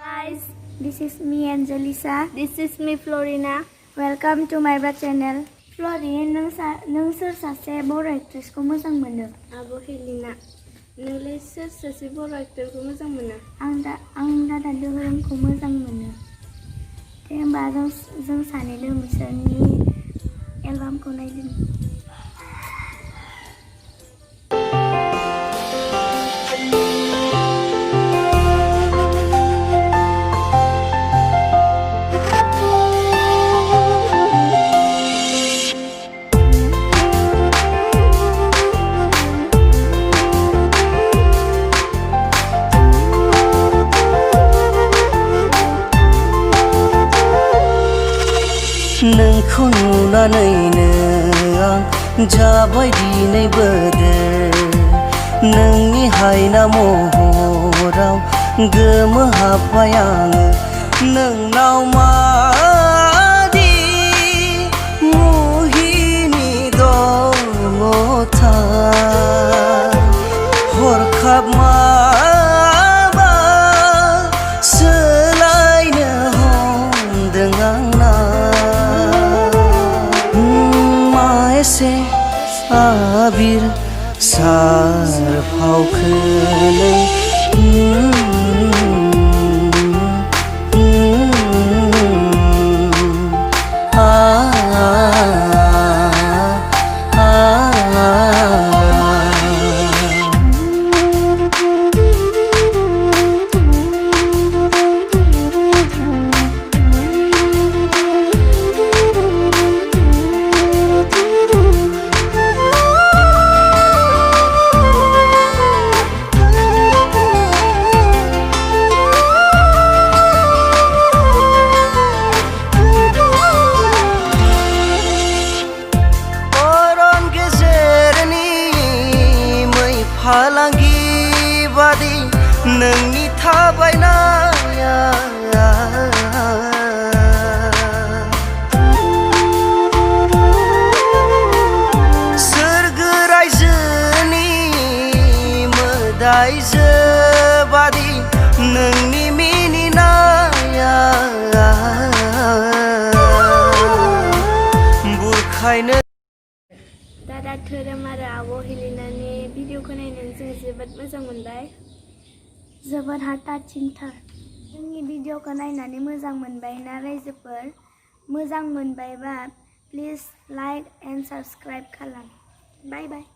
Guys, this is me Angelisa. This is me Florina. Welcome to my channel. Florin, नों सोर सासे बर' एक्ट्रेसखौ मोजां मोनो? आब' हेलिना। नोंलाय सोर सासे बर' एक्टरखौ मोजां मोनो? आं दादा दोहोरोमखौ मोजां मोनो। दे होमबा जों सानैजों बिसोरनि एलबामखौ नायदिनि। नोंखौ नुनानैनो आं जाबाय दिनै बोदोर नोंनि हायना महराव गोमोहाबबाय आङो नोंनाव मादि मुहिनि दङथाय हरखाब माबा सोलायनो हमदों आंना से आबिर सारफावखो फालांगि बादि नोंनि थाबायनाया सोरगो रायजोनि मोदायजो बादि नोंनि मिनिनाया बुरखायनो दादा धोरोम आरो आब' हेलिनानि भिडिअखौ नायनानै जों जोबोद मोजां मोनबाय। जोबोद हार्ट टाचिंथार। जोंनि भिडिअखौ नायनानै मोजां मोनबाय ना रायजोफोर? मोजां मोनबायबा प्लिज लाइक एन्ड साबस्क्राइब खालाम। बाय बाय।